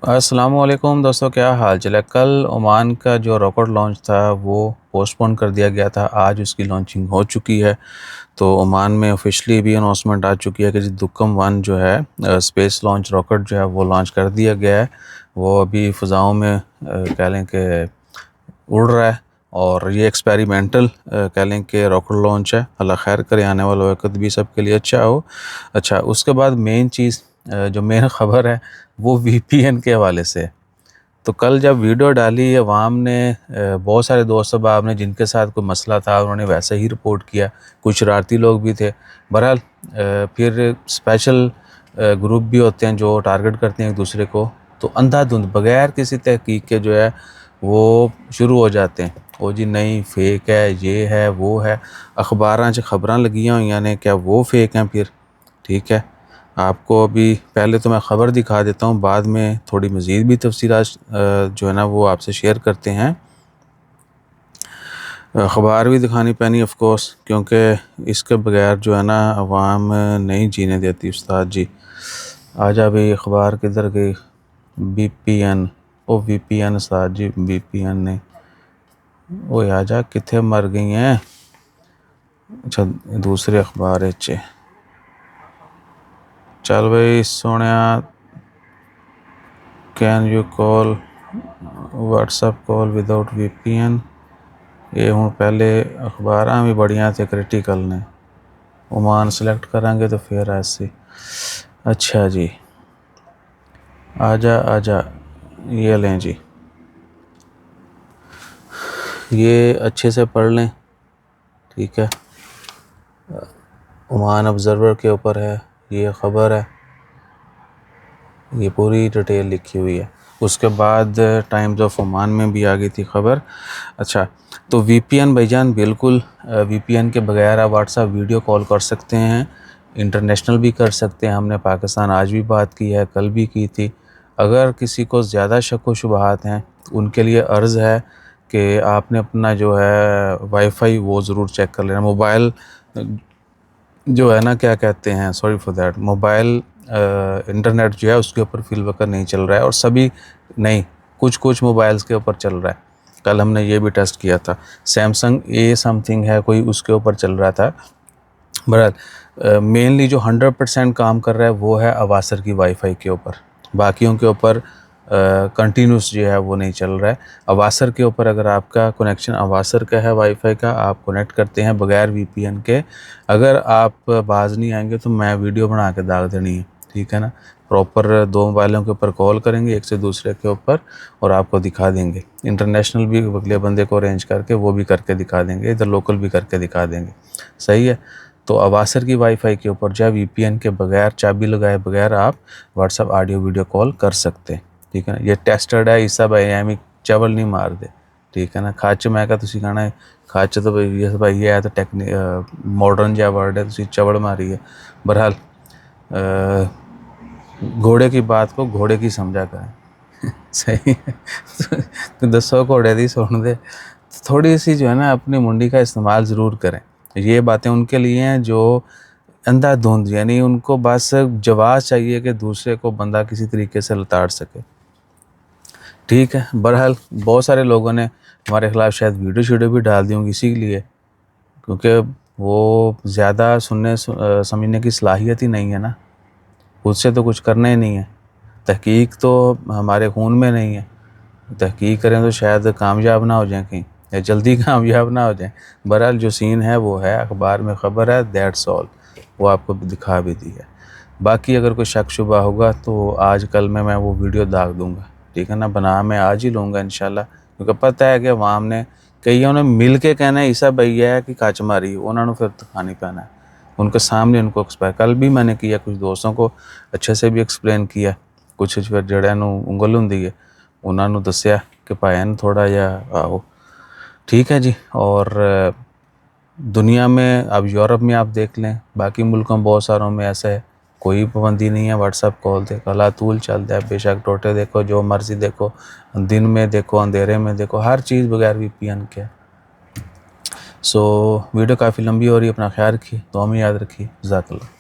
السلام علیکم دوستوں، کیا حال چل ہے؟ کل عمان کا جو راکٹ لانچ تھا وہ پوسٹ پون کر دیا گیا تھا. آج اس کی لانچنگ ہو چکی ہے. تو عمان میں آفیشلی بھی اناؤنسمنٹ آ چکی ہے کہ دکم 1 جو ہے اسپیس لانچ راکٹ جو ہے وہ لانچ کر دیا گیا ہے. وہ ابھی فضاؤں میں کہہ لیں کہ اڑ رہا ہے، اور یہ ایکسپیریمنٹل کہہ لیں کہ راکٹ لانچ ہے. اللہ خیر کرے، آنے والا وقت بھی سب کے لیے اچھا ہو. اچھا، اس کے بعد مین چیز جو مین خبر ہے وہ وی پی این کے حوالے سے. تو کل جب ویڈیو ڈالی عوام نے، بہت سارے دوست احباب نے جن کے ساتھ کوئی مسئلہ تھا انہوں نے ویسے ہی رپورٹ کیا. کچھ شرارتی لوگ بھی تھے. بہرحال پھر اسپیشل گروپ بھی ہوتے ہیں جو ٹارگٹ کرتے ہیں ایک دوسرے کو، تو اندھا دھند بغیر کسی تحقیق کے جو ہے وہ شروع ہو جاتے ہیں. وہ جی نہیں فیک ہے، یہ ہے وہ ہے. اخباراں چ خبراں لگیاں ہوئیاں نے، کیا وہ فیک ہیں پھر؟ ٹھیک ہے، آپ کو ابھی پہلے تو میں خبر دکھا دیتا ہوں، بعد میں تھوڑی مزید بھی تفصیلات جو ہے نا وہ آپ سے شیئر کرتے ہیں. اخبار بھی دکھانی پینی آف کورس، کیونکہ اس کے بغیر جو ہے نا عوام نہیں جینے دیتی. استاد جی آجا بھائی، اخبار کدھر گئی؟ بی پی این، او وی پی این استاد جی، بی پی این نہیں. وہ آجا کتنے مر گئی ہیں؟ اچھا دوسرے اخبار اچھے. چل بھائی Sonia, can you call WhatsApp call without V P N? یہ ہوں پہلے اخباراں بھی بڑیاں تھے کریٹیکل نے. عمان سلیکٹ کریں گے تو پھر ایسی. اچھا جی، آجا یہ لیں جی، یہ اچھے سے پڑھ لیں. ٹھیک ہے، عمان آبزرور کے اوپر ہے یہ خبر ہے، یہ پوری ڈیٹیل لکھی ہوئی ہے. اس کے بعد ٹائمز آف عمان میں بھی آ گئی تھی خبر. اچھا، تو وی پی این بھائی جان بالکل وی پی این کے بغیر آپ واٹس ایپ ویڈیو کال کر سکتے ہیں، انٹرنیشنل بھی کر سکتے ہیں. ہم نے پاکستان آج بھی بات کی ہے، کل بھی کی تھی. اگر کسی کو زیادہ شک و شبہات ہیں ان کے لیے عرض ہے کہ آپ نے اپنا جو ہے وائی فائی وہ ضرور چیک کر لینا. موبائل جو ہے نا کیا کہتے ہیں، sorry for that, mobile internet جو ہے اس کے اوپر فی الوقت نہیں چل رہا ہے، اور سبھی نہیں، کچھ موبائلز کے اوپر چل رہا ہے. کل ہم نے یہ بھی ٹیسٹ کیا تھا. سیمسنگ اے سم تھنگ ہے کوئی، اس کے اوپر چل رہا تھا. بہرحال مینلی جو 100% کام کر رہا ہے وہ ہے اواسر کی وائی فائی کے اوپر. باقیوں کے اوپر کنٹینیوس جو ہے وہ نہیں چل رہا ہے. اواسر کے اوپر اگر آپ کا کنیکشن اواسر کا ہے وائی فائی کا، آپ کنیکٹ کرتے ہیں بغیر وی پی این کے. اگر آپ باز نہیں آئیں گے تو میں ویڈیو بنا کے داغ دینی ہے. ٹھیک ہے نا، پراپر 2 موبائلوں کے اوپر کال کریں گے ایک سے دوسرے کے اوپر، اور آپ کو دکھا دیں گے. انٹرنیشنل بھی اگلے بندے کو ارینج کر کے وہ بھی کر کے دکھا دیں گے، ادھر لوکل بھی کر کے دکھا دیں گے. صحیح ہے. تو اواسر کی وائی فائی کے اوپر جو وی پی این کے بغیر، چابی لگائے بغیر آپ what's app audio video call کر سکتے ہیں. ٹھیک ہے نا، یہ ٹیسٹڈ ہے. عیسیٰ بھائی ایمی چول نہیں مار دے. ٹھیک ہے نا، کھچ میں کہا تسی کہنا ہے کھچ تو بھائی یہ ہے تو ماڈرن جہا ورڈ ہے، تسی چول ماری ہے. بہرحال گھوڑے کی بات کو گھوڑے کی سمجھا کریں. صحیح ہے. تو دسو گھوڑے دی سن دے. تھوڑی سی جو ہے نا اپنی منڈی کا استعمال ضرور کریں. یہ باتیں ان کے لیے ہیں جو اندھا دھند، یعنی ان کو بس جواز چاہیے کہ دوسرے کو بندہ کسی طریقے سے لتاڑ سکے. ٹھیک ہے، بہرحال بہت سارے لوگوں نے ہمارے خلاف شاید ویڈیو بھی ڈال دی ہوں گی اسی لیے، کیونکہ وہ زیادہ سننے سمجھنے کی صلاحیت ہی نہیں ہے نا. خود سے تو کچھ کرنا ہی نہیں ہے. تحقیق تو ہمارے خون میں نہیں ہے. تحقیق کریں تو شاید کامیاب نہ ہو جائیں کہیں، یا جلدی کامیاب نہ ہو جائیں. بہرحال جو سین ہے وہ ہے، اخبار میں خبر ہے، دیٹس آل. وہ آپ کو دکھا بھی دی ہے. باقی اگر کوئی شک شبہ ہوگا تو آج کل میں وہ ویڈیو داغ دوں گا. ٹھیک ہے نا، بنا میں آج ہی لوں گا انشاءاللہ، کیونکہ پتہ ہے کہ عوام نے کئیوں نے مل کے کہنا ہے عیسیٰ بھائی ہے کہ کچ ماری، انہوں نے پھر دکھانی پینا ہے ان کے سامنے. ان کو کل بھی میں نے کیا، کچھ دوستوں کو اچھے سے بھی ایکسپلین کیا. کچھ پھر جڑے انگل ہوندی ہے انہوں نے دسیا کہ پائن تھوڑا جہا آؤ. ٹھیک ہے جی. اور دنیا میں اب یورپ میں آپ دیکھ لیں، باقی ملکوں بہت ساروں میں ایسا ہے، کوئی پابندی نہیں ہے واٹس ایپ کال دے. کلا طول چلتا ہے، بے شک ٹوٹے دیکھو، جو مرضی دیکھو، دن میں دیکھو، اندھیرے میں دیکھو، ہر چیز بغیر وی پی این کے. سو ویڈیو کافی لمبی ہو رہی ہے، اپنا خیال رکھیے، دعا میں یاد رکھیے. جزاک اللہ.